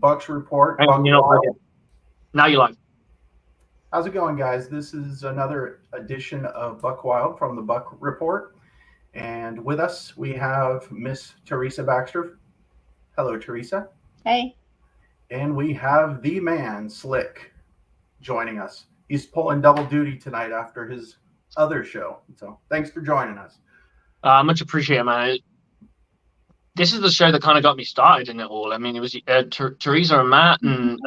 Bucks Report, Hang on, Buc you're not Wild. ready. Now you're live. How's it going, guys? This is another edition of Buc Wild from the Buc Report. And with us, we have Miss Teresa Baxter. Hello, Teresa. Hey. And we have the man, Slick, joining us. He's pulling double duty tonight after his other show. So thanks for joining us. Much appreciated, man. This is the show that kind of got me started in it all. I mean, it was Teresa and Matt and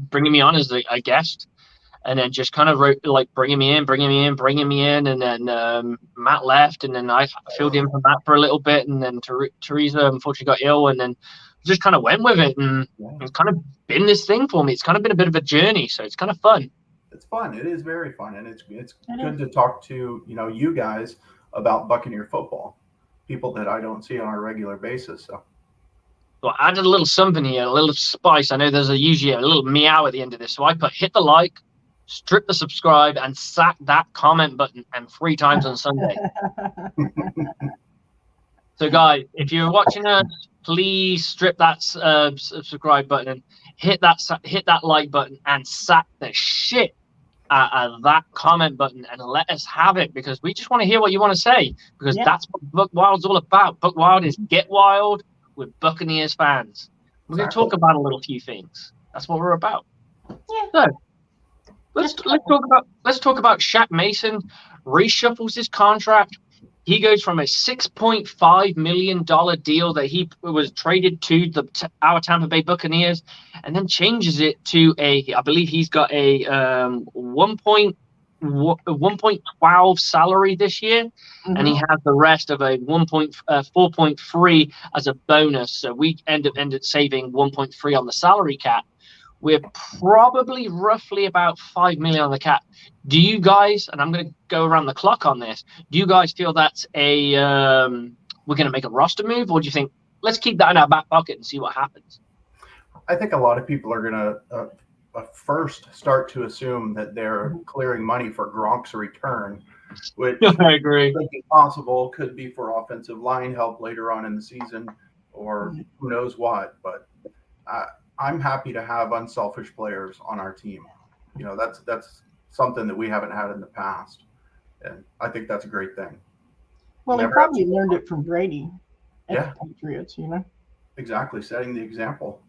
bringing me on as a guest, and then just kind of like bringing me in, and then Matt left, and then I filled in for Matt for a little bit, and then Teresa unfortunately got ill, and then just kind of went with it, and it's kind of been this thing for me. It's kind of been a bit of a journey, so it's kind of fun. It's fun. It is very fun, and it's good to talk to you guys about Buccaneer football. People that I don't see on a regular basis. So I added a little something here, a little spice. I know there's usually a little meow at the end of this. So I put hit the like, strip the subscribe, and sack that comment button and 3 times on Sunday. So guys, if you're watching us, please strip that subscribe button and hit that like button and sack the shit out that comment button and let us have it, because we just want to hear what you want to say, because that's what Buc Wild's all about. Buc Wild is get wild with Buccaneers fans. We're going to talk about a little few things. That's what we're about. Yeah. So let's talk about Shaq Mason reshuffles his contract. He goes from a $6.5 million deal that he was traded to our Tampa Bay Buccaneers, and then changes it to I believe he's got a 1.12 salary this year, and he has the rest of a 4.3 as a bonus. So we ended saving 1.3 on the salary cap. We're probably roughly about $5 million on the cap. Do you guys, and I'm going to go around the clock on this, do you guys feel that's we're going to make a roster move, or do you think let's keep that in our back pocket and see what happens? I think a lot of people are going to first start to assume that they're clearing money for Gronk's return, which I agree. Could be possible, could be for offensive line help later on in the season, or who knows what. But I'm happy to have unselfish players on our team. That's something that we haven't had in the past, and I think that's a great thing. Well, he probably learned it from Brady at the Patriots, Exactly, setting the example.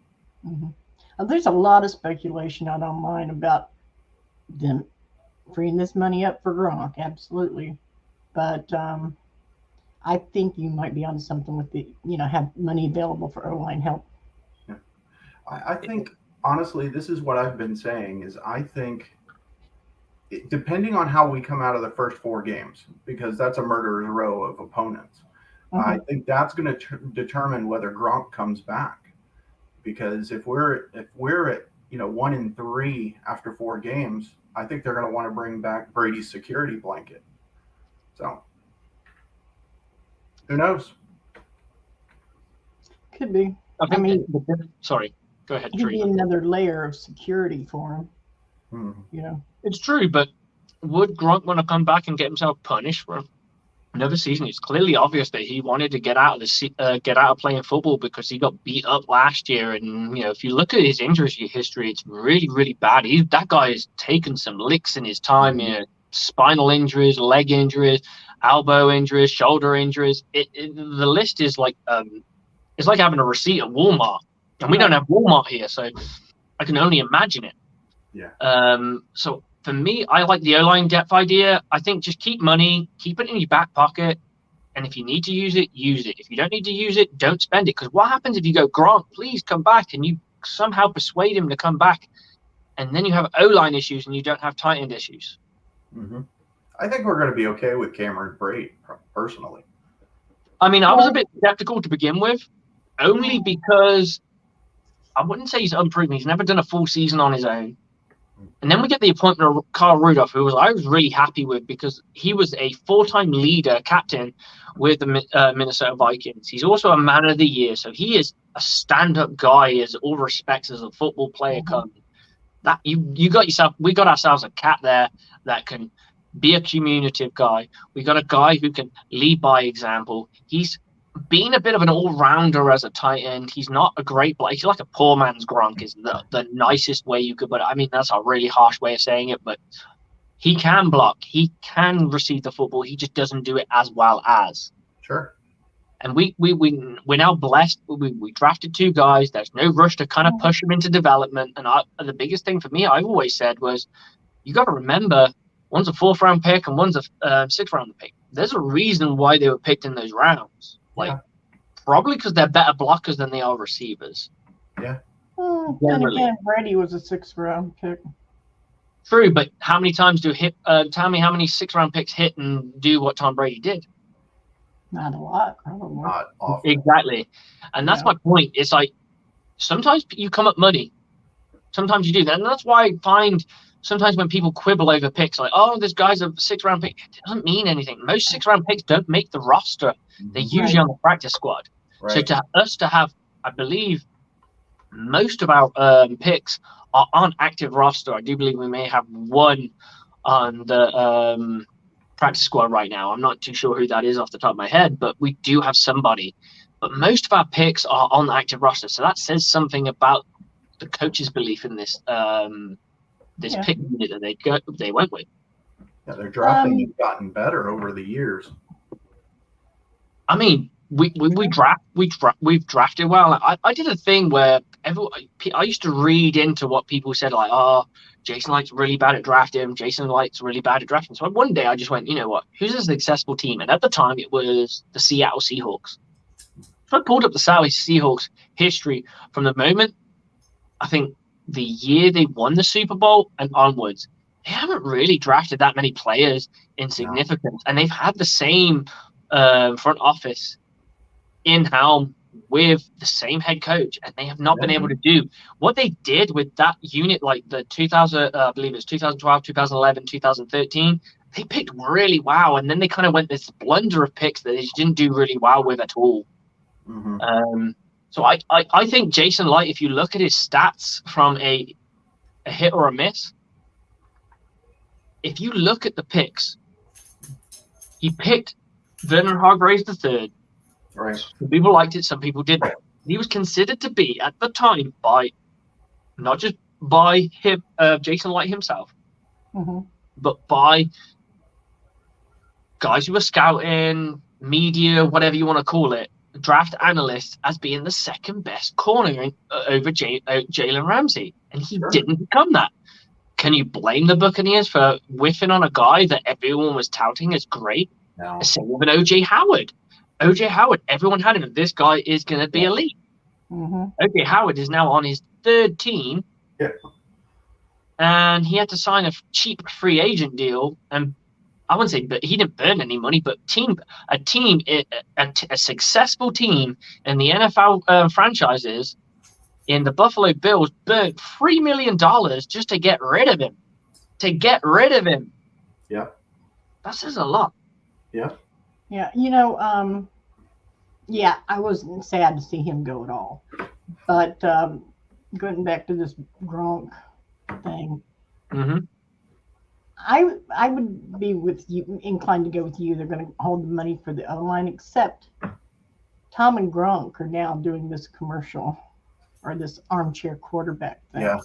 There's a lot of speculation out online about them freeing this money up for Gronk, absolutely. But I think you might be on something with the, have money available for O-line help. Yeah. I think, honestly, this is what I've been saying, is I think depending on how we come out of the first 4 games, because that's a murderer's row of opponents, I think that's going to determine whether Gronk comes back. Because if we're at 1-3 after 4 games, I think they're going to want to bring back Brady's security blanket. So who knows? Could be. Sorry, go ahead. Could be another layer of security for him. It's true, but would Gronk want to come back and get himself punished for another season? It's clearly obvious that he wanted to get out of playing football because he got beat up last year. And if you look at his injury history, it's really, really bad. That guy has taken some licks in his time. Spinal injuries, leg injuries, elbow injuries, shoulder injuries. The list is like it's like having a receipt at Walmart, and we don't have Walmart here, so I can only imagine it. So for me, I like the O-line depth idea. I think just keep money, keep it in your back pocket, and if you need to use it, use it. If you don't need to use it, don't spend it. Because what happens if you go, Gronk, please come back, and you somehow persuade him to come back, and then you have O-line issues and you don't have tight end issues? I think we're going to be okay with Cameron Brate, personally. I mean, I was a bit skeptical to begin with, only because I wouldn't say he's unproven. He's never done a full season on his own. And then we get the appointment of Kyle Rudolph, who I was really happy with, because he was a 4-time captain with the Minnesota Vikings. He's also a man of the year, so he is a stand-up guy as all respects as a football player comes. That we got ourselves a cat there that can be a communicative guy. We got a guy who can lead by example. He's being a bit of an all-rounder as a tight end, he's not a great blocker. He's like a poor man's Gronk is the nicest way you could put it. I mean, that's a really harsh way of saying it, but he can block. He can receive the football. He just doesn't do it as well as. Sure. And we're now blessed. We drafted 2 guys. There's no rush to kind of push them into development. And the biggest thing for me, I've always said was, you got to remember, one's a 4th round pick and one's a 6th round pick. There's a reason why they were picked in those rounds. Probably because they're better blockers than they are receivers. Yeah. Then again, Brady was a 6th round pick. True, but how many times tell me how many 6th round picks hit and do what Tom Brady did? Not a lot, probably. Not often. Exactly. And that's my point. It's like, sometimes you come up money. Sometimes you do that. And that's why I find sometimes when people quibble over picks, like, oh, this guy's a 6th round pick, it doesn't mean anything. Most 6th round picks don't make the roster. They're usually on the practice squad. Right. So to us to have, I believe, most of our picks are on active roster. I do believe we may have one on the practice squad right now. I'm not too sure who that is off the top of my head, but we do have somebody. But most of our picks are on the active roster. So that says something about the coach's belief in this pick unit that they went with. Yeah, their drafting has gotten better over the years. I mean, we've drafted well. I did a thing where I used to read into what people said, like, oh, Jason Light's really bad at drafting. Jason Light's really bad at drafting. So one day I just went, you know what? Who's a successful team? And at the time it was the Seattle Seahawks. So I pulled up the Seattle Seahawks history from the moment, I think, the year they won the Super Bowl and onwards. They haven't really drafted that many players in significance. And they've had the same front office in-house with the same head coach, and they have not been able to do what they did with that unit, like the 2000, I believe it was 2012, 2011, 2013. They picked really well, and then they kind of went this blunder of picks that they just didn't do really well with at all. Mm-hmm. So I think Jason Light, if you look at his stats from a hit or a miss, if you look at the picks, he picked Vernon Hargreaves III. Right. Some people liked it, some people didn't. He was considered to be, at the time, by not just by him, Jason Light himself, but by guys who were scouting, media, whatever you want to call it, draft analysts, as being the 2nd best corner over Jalen Ramsey. And he didn't become that. Can you blame the Buccaneers for whiffing on a guy that everyone was touting as great? No. Same with O.J. Howard. O.J. Howard, everyone had him. This guy is going to be elite. O.J. Howard is now on his 3rd team. Yeah. And he had to sign a cheap free agent deal. And I wouldn't say, but he didn't burn any money, but a successful team in the NFL franchises in the Buffalo Bills burnt $3 million just to get rid of him. Yeah. That says a lot. Yeah. Yeah, you know, I wasn't sad to see him go at all. But going back to this Gronk thing, I would be with you, inclined to go with you. They're going to hold the money for the O-line, except Tom and Gronk are now doing this commercial or this armchair quarterback thing. Yeah.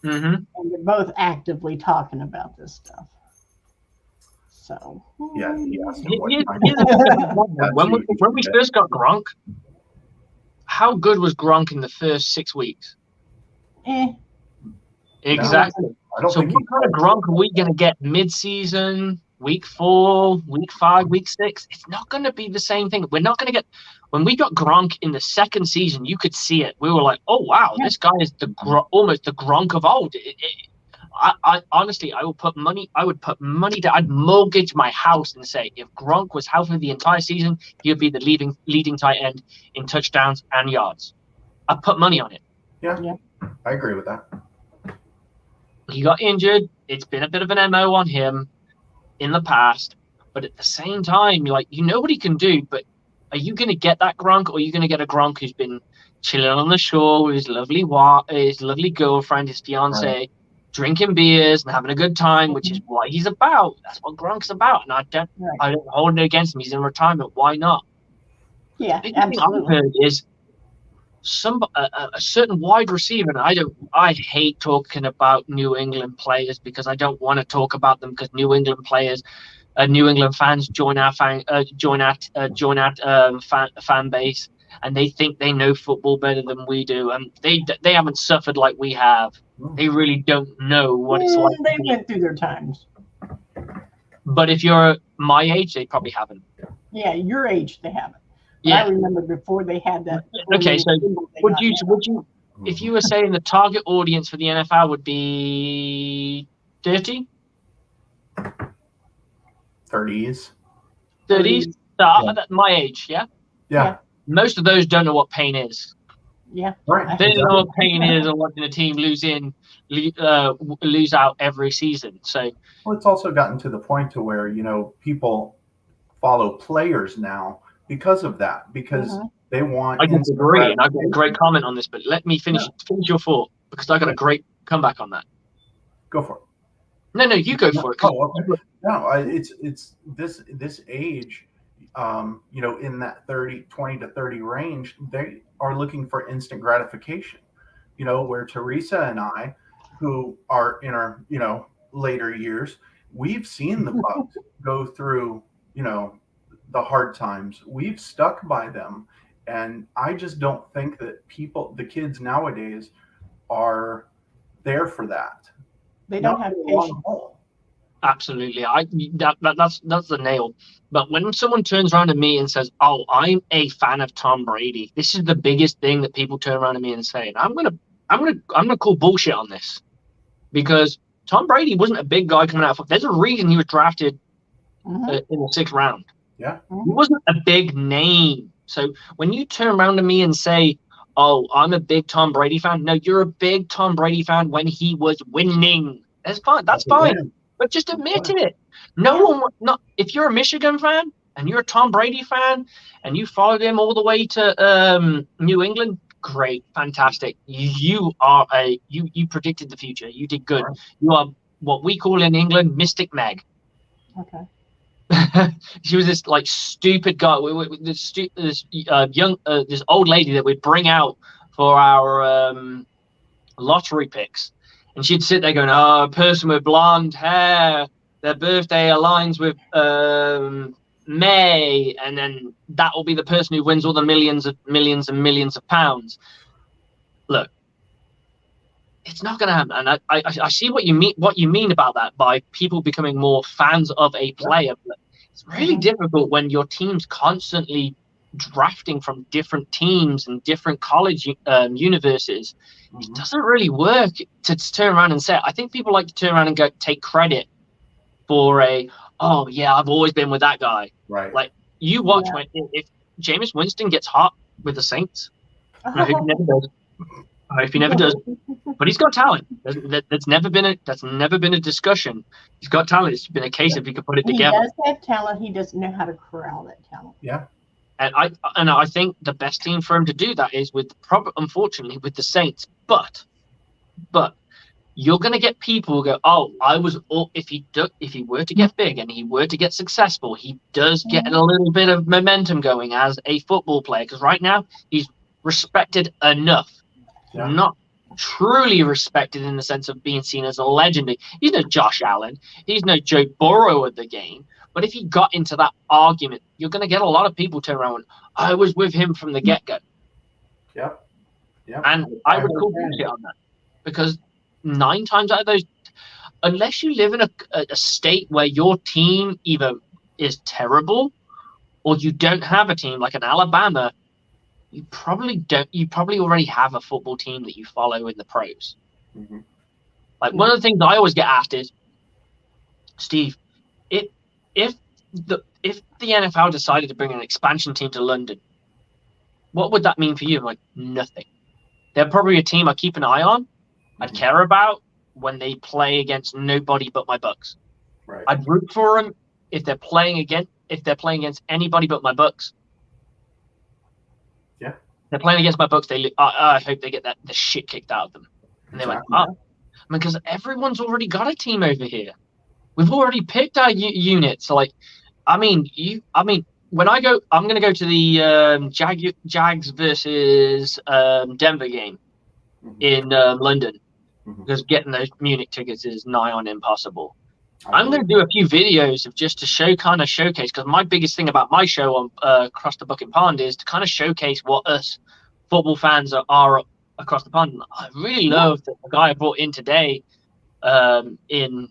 And they're both actively talking about this stuff. So yeah, when we first got Gronk, how good was Gronk in the first 6 weeks? Exactly. So what kind of Gronk are we going to get mid-season, week 4, week 5, week 6? It's not going to be the same thing. We're not going to get – when we got Gronk in the 2nd season, you could see it. We were like, oh, wow, this guy is almost the Gronk of old. I honestly, I would put money down. I'd mortgage my house and say, if Gronk was healthy the entire season, he would be the leading tight end in touchdowns and yards. I'd put money on it. Yeah. I agree with that. He got injured. It's been a bit of an MO on him in the past, but at the same time, what he can do. But are you going to get that Gronk, or are you going to get a Gronk who's been chilling on the shore with his lovely girlfriend, his fiance, drinking beers and having a good time, which is what he's about. That's what Gronk's about. And I don't hold it against him. He's in retirement. Why not? Yeah, The biggest thing I've absolutely. heard is a certain wide receiver, and I hate talking about New England players because I don't want to talk about them because New England players, New England fans join our fan fan base, and they think they know football better than we do, and they haven't suffered like we have. They really don't know what it's like. They went through their times. But if you're my age, they probably haven't. Yeah, your age, they haven't. But Yeah. I remember before they had that. Okay, so would you, if you were saying the target audience for the NFL would be 30? 30s. 30s? My age, yeah? Yeah. Most of those don't know what pain is. Yeah. Right. They don't know what pain is or watching a team lose out every season. So, well, it's also gotten to the point to where, people follow players now because of that, because they want. I disagree, and I've got a great comment on this, but let me finish your thought because I got a great comeback on that. Go for it. No, you go for it. Oh, okay. No, it's this age, in that 20 to 30 range, they are looking for instant gratification. Where Teresa and I, who are in our, later years, we've seen the Bucs go through, the hard times. We've stuck by them. And I just don't think that the kids nowadays are there for that. They don't have patience. Absolutely. That's the nail. But when someone turns around to me and says, "Oh, I'm a fan of Tom Brady," this is the biggest thing that people turn around to me and say. And I'm gonna call bullshit on this because Tom Brady wasn't a big guy coming out of. There's a reason he was drafted in the 6th round. Yeah, he wasn't a big name. So when you turn around to me and say, "Oh, I'm a big Tom Brady fan," no, you're a big Tom Brady fan when he was winning. That's fine. That's fine. But just admit it. If you're a Michigan fan and you're a Tom Brady fan and you followed him all the way to New England, great, fantastic. You predicted the future. You did good. Right. You are what we call in England Mystic Meg. Okay. She was this stupid guy. This old lady that we'd bring out for our lottery picks. And she'd sit there going, "Oh, a person with blonde hair, their birthday aligns with May, and then that will be the person who wins all the millions and millions of pounds." Look, it's not going to happen. And I see what you mean about that by people becoming more fans of a player. But it's really difficult when your team's constantly drafting from different teams and different college universes. It doesn't really work to turn around and say it. I think people like to turn around and take credit for "Oh yeah, I've always been with that guy." Right. Like you watch if Jameis Winston gets hot with the Saints. I hope he never does. But he's got talent. That's never been a discussion. He's got talent. It's been a case if he could put it together. He does have talent. He doesn't know how to corral that talent. Yeah. And I think the best team for him to do that is unfortunately with the Saints. But you're going to get people who go, "Oh, if he were to get big and he were to get successful, he does get a little bit of momentum going as a football player because right now he's respected enough, not truly respected in the sense of being seen as a legend. He's no Josh Allen, he's no Joe Burrow of the game." But if he got into that argument, you're going to get a lot of people turn around. "I was with him from the get-go." Yep. And I would call bullshit on that because 9 times out of those, unless you live in a state where your team either is terrible or you don't have a team like an Alabama, you probably don't. You probably already have a football team that you follow in the pros. Like one of the things I always get asked is, "Steve, if the NFL decided to bring an expansion team to London, what would that mean for you?" I'm like, nothing. They're probably a team I keep an eye on. I'd care about when they play against nobody but my Bucs. Right. I'd root for them if they're playing against anybody but my Bucs. Yeah. They're playing against my Bucs. I hope they get the shit kicked out of them. And they went, because everyone's already got a team over here. We've already picked our units. So when I go, I'm going to go to the Jags versus Denver game in London, because getting those Munich tickets is nigh on impossible. I'm going to do a few videos of just to showcase, because my biggest thing about my show on Across the Bucket Pond is to kind of showcase what us football fans are across the pond. I really love that the guy I brought in today, in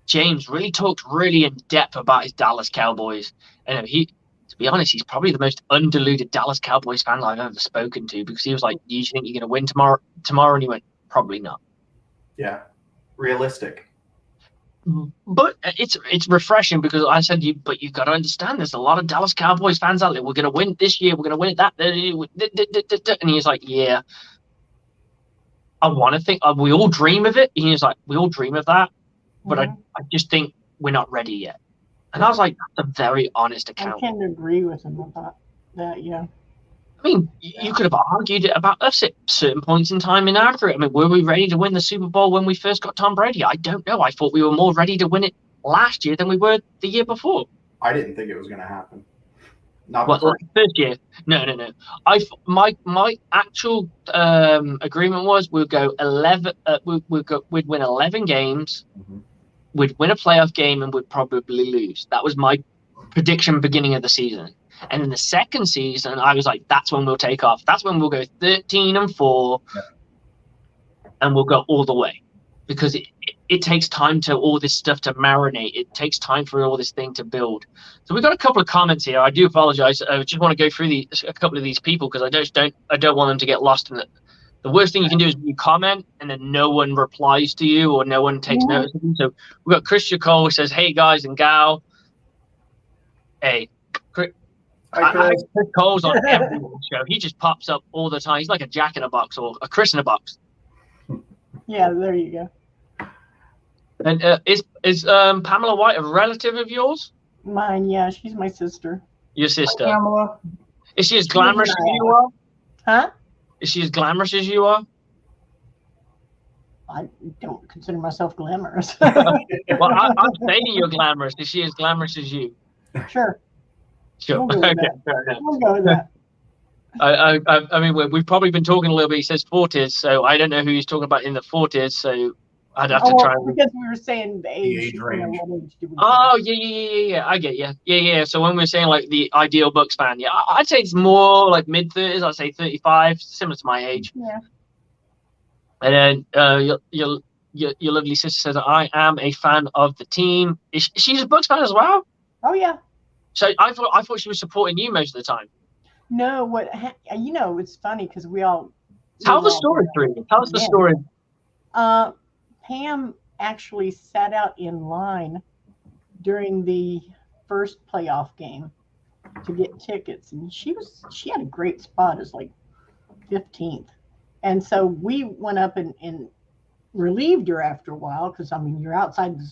James, really talked really in depth about his Dallas Cowboys. And to be honest, he's probably the most undiluted Dallas Cowboys fan I've ever spoken to, because he was like, "Do you think you're going to win tomorrow?" And he went, "Probably not." Yeah, realistic. But it's refreshing, because I said, but you've got to understand, there's a lot of Dallas Cowboys fans out there. We're going to win this year. We're going to win it that. And he's like, "Yeah, I want to think. We all dream of it." And he's like, "We all dream of that, but I just think we're not ready yet." And I was like, "That's a very honest account." I can agree with him about that. Yeah. I mean, you could have argued it about us at certain points in time in our career. I mean, were we ready to win the Super Bowl when we first got Tom Brady? I don't know. I thought we were more ready to win it last year than we were the year before. I didn't think it was going to happen. Not first year. No. My actual agreement was we'd go 11. We'd win 11 games. Mm-hmm. We'd win a playoff game, and we'd probably lose. That was my prediction beginning of the season. And in the second season, I was like, "That's when we'll take off. That's when we'll go 13-4, and we'll go all the way." Because it takes time to all this stuff to marinate. It takes time for all this thing to build. So we've got a couple of comments here. I do apologize. I just want to go through a couple of these people, because I don't want them to get lost in it. The worst thing you can do is you comment and then no one replies to you, or no one takes notice of you. So we've got Christian Cole, who says, "Hey guys and gal." Hey, Chris Cole's on every show. He just pops up all the time. He's like a Jack in a Box or a Chris in a Box. Yeah, there you go. And is Pamela White a relative of yours? Mine, yeah. She's my sister. Your sister. Hi, Pamela. Is she as glamorous as you are? Huh? Is she as glamorous as you are? I don't consider myself glamorous. Well, I'm saying you're glamorous. Is she as glamorous as you? Sure. Sure. We'll go with that. I mean, we've probably been talking a little bit. He says 40s, so I don't know who he's talking about in the 40s. So I'd have to try. Because we were saying the age range. Oh yeah. I get you. Yeah. So when we're saying like the ideal Bucs fan, yeah, I'd say it's more like mid 30s. I'd say 35, similar to my age. Yeah. And then your lovely sister says, "I am a fan of the team." She's a Bucs fan as well? Oh yeah. So I thought she was supporting you most of the time. No, it's funny because we all tell the story through. Tell us the story. Pam actually sat out in line during the first playoff game to get tickets, and she had a great spot as like 15th, and so we went up and relieved her after a while, because I mean, you're outside the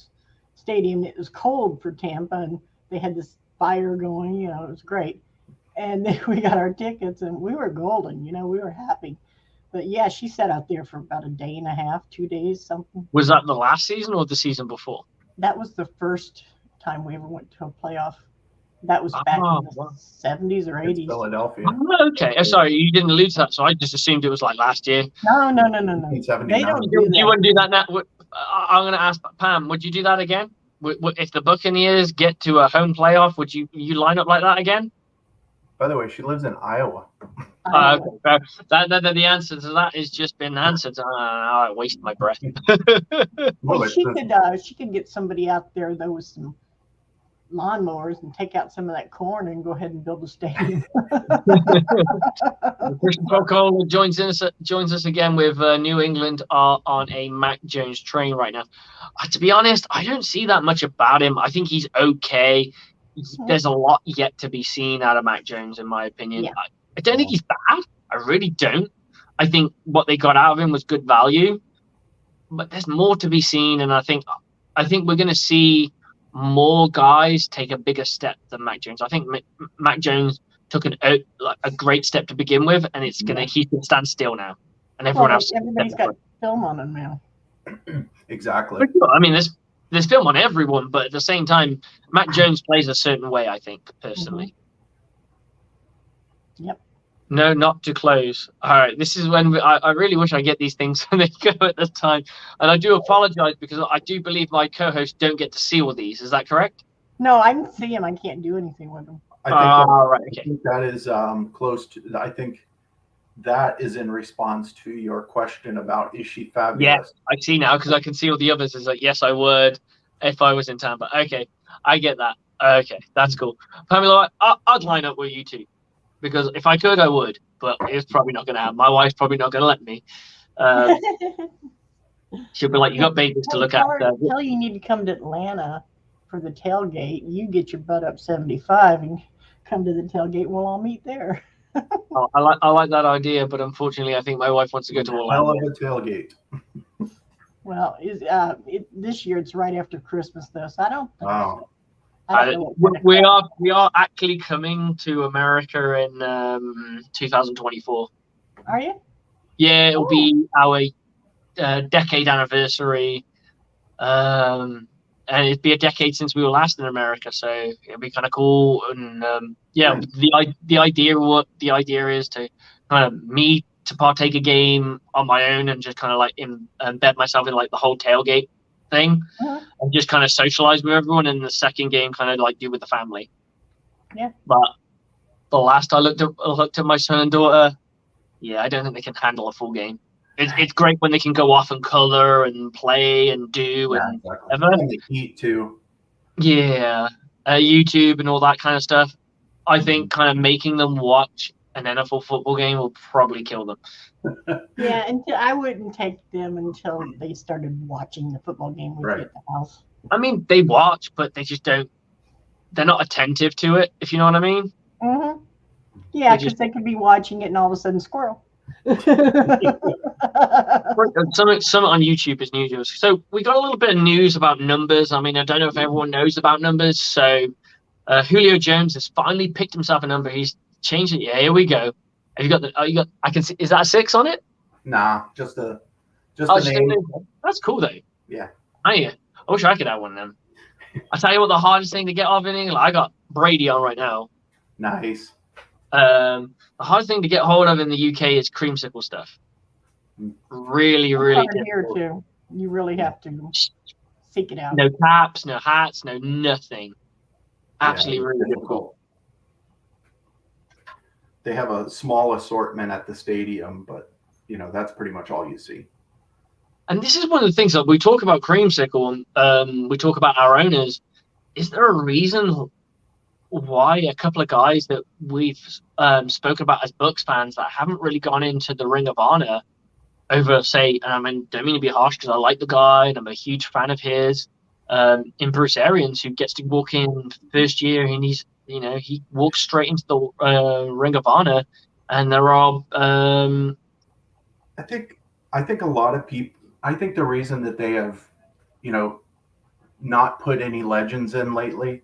stadium, it was cold for Tampa, and they had this fire going, it was great. And then we got our tickets, and we were golden, we were happy. But yeah, she sat out there for about a day and a half, 2 days, something. Was that the last season or the season before? That was the first time we ever went to a playoff. That was back in the 70s or 80s. It's Philadelphia. Oh, okay. Sorry, you didn't allude to that, so I just assumed it was like last year. No. They don't do that. You wouldn't do that now? I'm going to ask Pam, would you do that again? If the Buccaneers get to a home playoff, would you line up like that again? By the way, she lives in Iowa. The answer to that has just been answered. I wasted my breath. Well, she could get somebody out there though with some lawnmowers and take out some of that corn and go ahead and build a stadium. Christian Cole joins us again with New England are on a Mac Jones train right now. To be honest, I don't see that much about him. I think he's okay. There's a lot yet to be seen out of Mac Jones, in my opinion. Yeah. I don't think he's bad. I really don't. I think what they got out of him was good value, but there's more to be seen. And I think we're going to see more guys take a bigger step than Mac Jones. I think Mac Jones took a great step to begin with, and he's going to stand still now. And everyone else. Everybody's got film on him now. Exactly. I mean, there's film on everyone, but at the same time, Mac Jones plays a certain way, I think, personally. Yep. No, not to close. All right, this is when I really wish I get these things when they go at the time, and I do apologize because I do believe my co-hosts don't get to see all these. Is that correct? No, I can see them. I can't do anything with them. I think that, Right. I Okay. think that is close to. I think that is in response to your question about is she fabulous? I see now because I can see all the others. Is like, yes, I would if I was in Tampa. Okay, I get that. Okay, that's cool. Pamela, I'd line up with you two because if I could, I would, but it's probably not going to happen. My wife's probably not going to let me. She'll be like, "You got babies to Hey, look tell at." her you need to come to Atlanta for the tailgate. You get your butt up 75 and come to the tailgate. We'll all meet there. I like that idea, but unfortunately, I think my wife wants to go to Hell Orlando. of a tailgate. Well, this year it's right after Christmas though, so I don't think Wow. so. I don't know what We are actually coming to America in 2024. Are you? Yeah, it'll Oh. be our decade anniversary, and it'd be a decade since we were last in America, so it'll be kind of cool. And the idea is to kind of me to partake a game on my own and just kind of like embed myself in like the whole tailgate thing. And just kind of socialize with everyone, and the second game kind of like do with the family. Yeah. But the last I looked at my son and daughter, yeah, I don't think they can handle a full game. It's great when they can go off and color and play and do and exactly. And the heat too. Yeah, YouTube and all that kind of stuff. I think kind of making them watch an NFL football game will probably kill them. Yeah, until I wouldn't take them until they started watching the football game with you at the house. I mean, they watch, but they just don't. They're not attentive to it, if you know what I mean. Mm-hmm. Yeah, because they could be watching it and all of a sudden squirrel. Some on YouTube is new to us. So we got a little bit of news about numbers. I mean, I don't know if everyone knows about numbers. So Julio Jones has finally picked himself a number. He's changed it. Yeah, here we go. Have you got the? You got. I can see. Is that a 6 on it? Nah, just the name. That's cool though. Yeah. I wish I could have one of them. I tell you what, the hardest thing to get off in England. I got Brady on right now. Nice. The hardest thing to get hold of in the UK is creamsicle stuff. Really difficult. Here too. You really have to seek it out. No caps, no hats, no nothing. Absolutely really difficult. They have a small assortment at the stadium, but that's pretty much all you see. And this is one of the things that we talk about creamsicle, and we talk about our owners. Is there a reason why a couple of guys that we've spoken about as Bucs fans that haven't really gone into the Ring of Honor over, say, and I mean, don't mean to be harsh because I like the guy and I'm a huge fan of his, in Bruce Arians, who gets to walk in first year and he walks straight into the Ring of Honor, and there are I think a lot of people. I think the reason that they have, not put any legends in lately